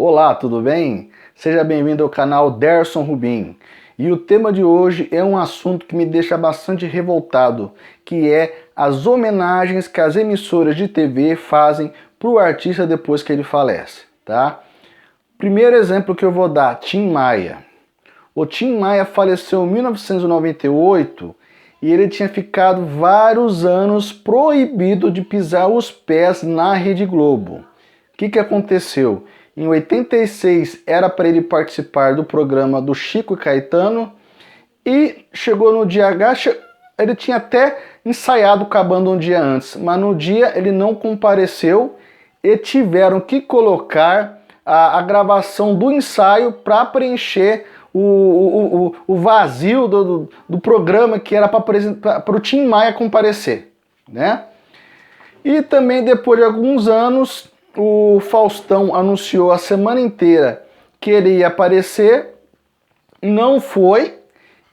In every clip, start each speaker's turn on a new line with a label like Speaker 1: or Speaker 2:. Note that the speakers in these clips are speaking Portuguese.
Speaker 1: Olá, tudo bem? Seja bem-vindo ao canal Derson Rubim. E o tema de hoje é um assunto que me deixa bastante revoltado, que é as homenagens que as emissoras de TV fazem para o artista depois que ele falece, tá? Primeiro exemplo que eu vou dar, Tim Maia. O Tim Maia faleceu em 1998 e ele tinha ficado vários anos proibido de pisar os pés na Rede Globo. O que aconteceu? Em 86 era para ele participar do programa do Chico Caetano e chegou no dia H, ele tinha até ensaiado com a banda um dia antes, mas no dia ele não compareceu e tiveram que colocar a gravação do ensaio para preencher o vazio do programa que era para o Tim Maia comparecer, né? E também depois de alguns anos o Faustão anunciou a semana inteira que ele ia aparecer, não foi,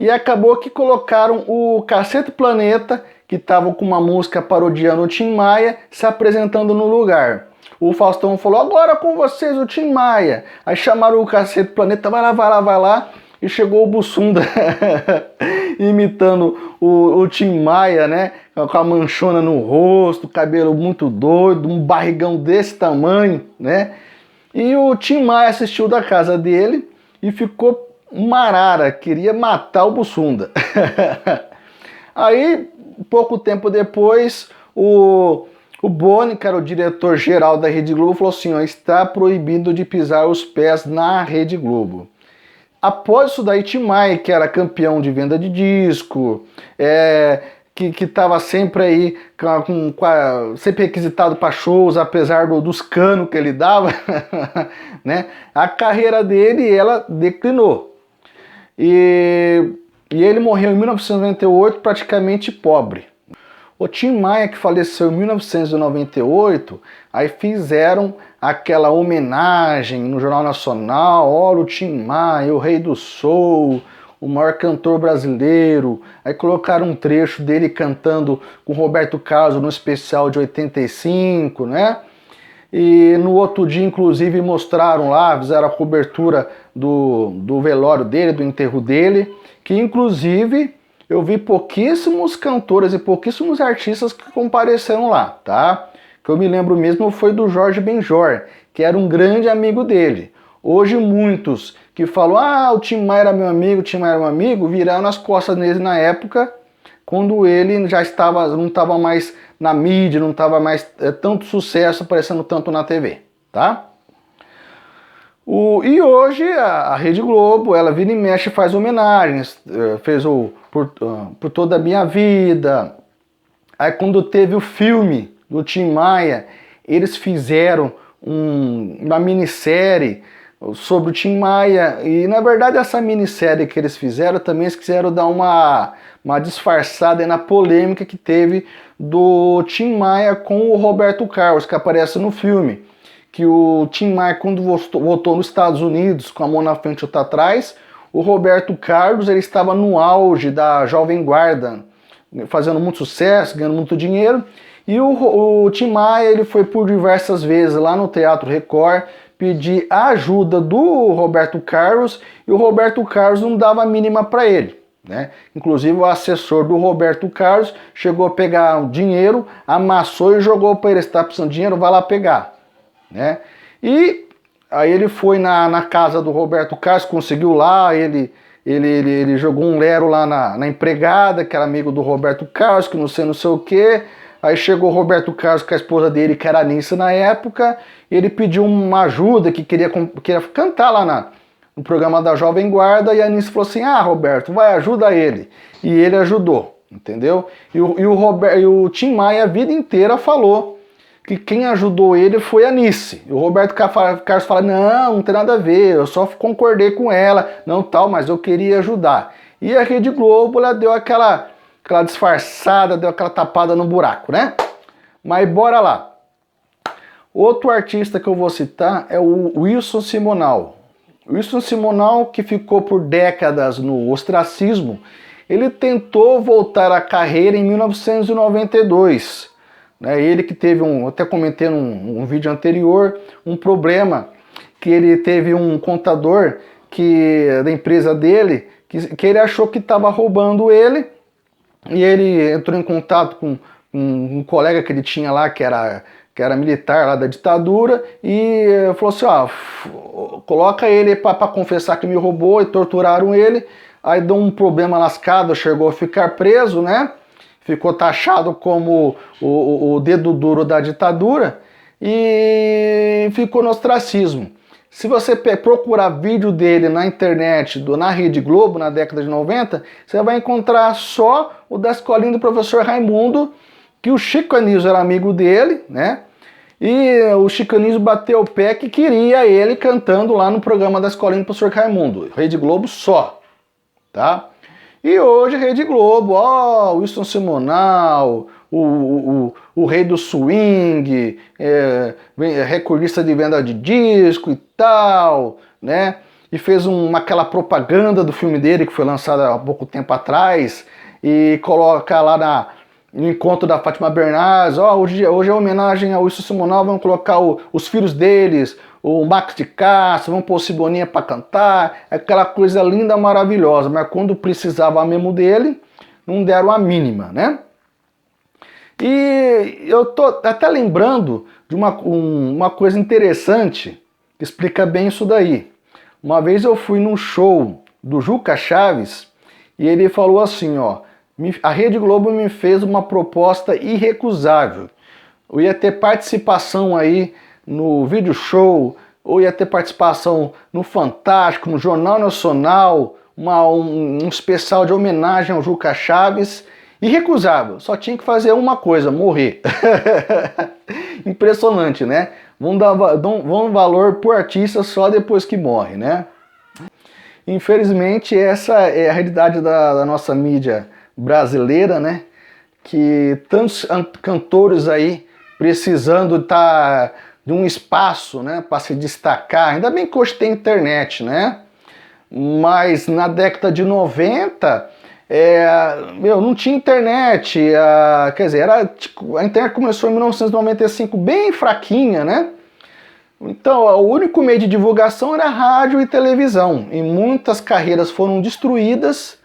Speaker 1: e acabou que colocaram o Cacete Planeta, que estava com uma música parodiando o Tim Maia, se apresentando no lugar. O Faustão falou, agora com vocês o Tim Maia. Aí chamaram o Cacete Planeta, vai lá, e chegou o Bussunda imitando o Tim Maia, né? Com a manchona no rosto, cabelo muito doido, um barrigão desse tamanho, né? E o Tim Maia assistiu da casa dele e ficou uma arara, queria matar o Bussunda. Aí, pouco tempo depois, o Boni, que era o diretor-geral da Rede Globo, falou assim, ó, está proibido de pisar os pés na Rede Globo. Após isso daí, Tim Maia, que era campeão de venda de disco, que estava sempre aí, sempre requisitado para shows, apesar dos canos que ele dava, né? A carreira dele, ela declinou. E ele morreu em 1998 praticamente pobre. O Tim Maia, que faleceu em 1998, aí fizeram aquela homenagem no Jornal Nacional, olha o Tim Maia, o rei do soul, o maior cantor brasileiro. Aí colocaram um trecho dele cantando com Roberto Carlos no especial de 85, né? E no outro dia, inclusive, mostraram lá, fizeram a cobertura do velório dele, do enterro dele, que inclusive eu vi pouquíssimos cantores e pouquíssimos artistas que compareceram lá, tá? Que eu me lembro mesmo foi do Jorge Benjor, que era um grande amigo dele. Hoje muitos que falam, ah, o Tim Maia era meu amigo, o Tim Maia era meu amigo, viraram nas costas dele na época, quando ele já não estava mais na mídia, não estava mais tanto sucesso, aparecendo tanto na TV, tá? E hoje a Rede Globo, ela vira e mexe, faz homenagens, fez por toda a minha vida. Aí quando teve o filme do Tim Maia, eles fizeram uma minissérie sobre o Tim Maia, e na verdade essa minissérie que eles fizeram, também eles quiseram dar uma disfarçada na polêmica que teve do Tim Maia com o Roberto Carlos, que aparece no filme. Que o Tim Maia, quando voltou nos Estados Unidos, com a mão na frente e outra atrás, o Roberto Carlos, ele estava no auge da Jovem Guarda, fazendo muito sucesso, ganhando muito dinheiro, e o Tim Maia, ele foi por diversas vezes lá no Teatro Record pedir a ajuda do Roberto Carlos, e o Roberto Carlos não dava a mínima para ele, né? Inclusive o assessor do Roberto Carlos chegou a pegar o dinheiro, amassou e jogou para ele, está precisando de dinheiro, vai lá pegar. Né? E aí ele foi na casa do Roberto Carlos, conseguiu lá, ele jogou um lero lá na empregada, que era amigo do Roberto Carlos, que não sei o que. Aí chegou o Roberto Carlos com a esposa dele, que era a Anissa na época, e ele pediu uma ajuda, que queria cantar lá no programa da Jovem Guarda, e a Anissa falou assim, ah, Roberto, vai, ajuda ele. E ele ajudou, entendeu? E o Tim Maia a vida inteira falou que quem ajudou ele foi a Nice. E o Roberto Carlos fala, não tem nada a ver, eu só concordei com ela, não tal, mas eu queria ajudar. E a Rede Globo, ela deu aquela disfarçada, deu aquela tapada no buraco, né? Mas bora lá. Outro artista que eu vou citar é o Wilson Simonal. O Wilson Simonal, que ficou por décadas no ostracismo, ele tentou voltar à carreira em 1992, Ele que teve até comentei num vídeo anterior, um problema que ele teve um contador da empresa dele, que ele achou que estava roubando ele, e ele entrou em contato com um colega que ele tinha lá, que era militar lá da ditadura, e falou assim, ó, coloca ele para confessar que me roubou, e torturaram ele. Aí deu um problema lascado, chegou a ficar preso, né? Ficou taxado como o dedo duro da ditadura e ficou no ostracismo. Se você procurar vídeo dele na internet, na Rede Globo, na década de 90, você vai encontrar só o da escolinha do professor Raimundo, que o Chico Anísio era amigo dele, né? E o Chico Anísio bateu o pé que queria ele cantando lá no programa da escolinha do professor Raimundo. Rede Globo só, tá? E hoje Rede Globo, ó, Wilson Simonal, o rei do swing, recordista de venda de disco e tal, né? E fez aquela propaganda do filme dele que foi lançada há pouco tempo atrás e coloca lá no encontro da Fátima Bernardes, ó, hoje é homenagem ao Wilson Simonal, vamos colocar os filhos deles, o Max de Castro, vamos pôr o Ciboninha para cantar, aquela coisa linda, maravilhosa, mas quando precisava mesmo dele, não deram a mínima, né? E eu tô até lembrando de uma coisa interessante que explica bem isso daí. Uma vez eu fui num show do Juca Chaves e ele falou assim, ó, a Rede Globo me fez uma proposta irrecusável. Eu ia ter participação aí no vídeo show, ou ia ter participação no Fantástico, no Jornal Nacional, um especial de homenagem ao Juca Chaves. Irrecusável, só tinha que fazer uma coisa, morrer. Impressionante, né? Vão dar valor por artista só depois que morre, né? Infelizmente, essa é a realidade da nossa mídia brasileira, né? Que tantos cantores aí precisando de um espaço, né, para se destacar. Ainda bem que hoje tem internet, né? Mas na década de 90, não tinha internet. Quer dizer, a internet começou em 1995 bem fraquinha, né? Então, o único meio de divulgação era rádio e televisão. E muitas carreiras foram destruídas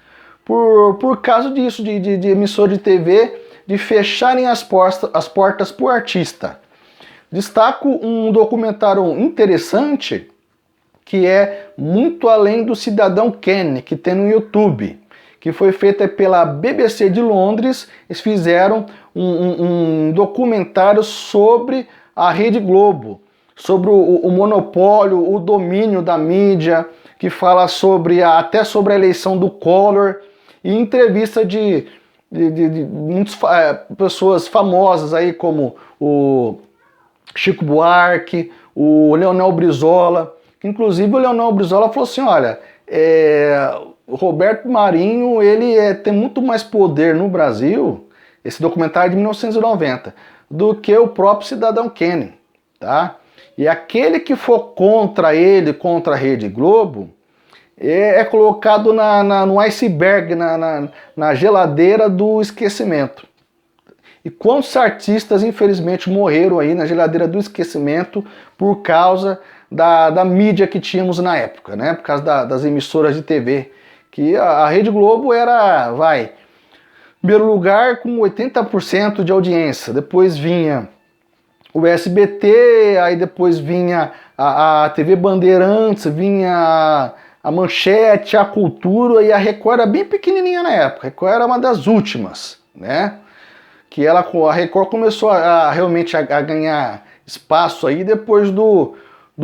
Speaker 1: por causa disso, de emissor de TV, de fecharem as portas para o artista. Destaco um documentário interessante que é Muito Além do Cidadão Kane, que tem no YouTube, que foi feita pela BBC de Londres. Eles fizeram um documentário sobre a Rede Globo, sobre o monopólio, o domínio da mídia, que fala até sobre a eleição do Collor, e entrevista de muitas pessoas famosas aí, como o Chico Buarque, o Leonel Brizola, que inclusive o Leonel Brizola falou assim, olha, o Roberto Marinho, ele tem muito mais poder no Brasil, esse documentário de 1990, do que o próprio Cidadão Kane, tá? E aquele que for contra ele, contra a Rede Globo, é colocado no iceberg, na geladeira do esquecimento. E quantos artistas, infelizmente, morreram aí na geladeira do esquecimento por causa da mídia que tínhamos na época, né? Por causa das emissoras de TV. Que a Rede Globo era, em primeiro lugar, com 80% de audiência. Depois vinha o SBT, aí depois vinha a TV Bandeirantes, vinha a Manchete, a Cultura, e a Record era bem pequenininha na época. A Record era uma das últimas, né? Que a Record começou realmente a ganhar espaço aí depois do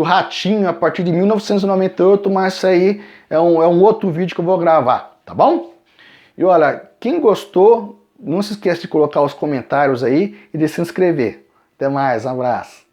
Speaker 1: Ratinho, a partir de 1998, mas isso aí é um outro vídeo que eu vou gravar, tá bom? E olha, quem gostou, não se esqueça de colocar os comentários aí e de se inscrever. Até mais, um abraço.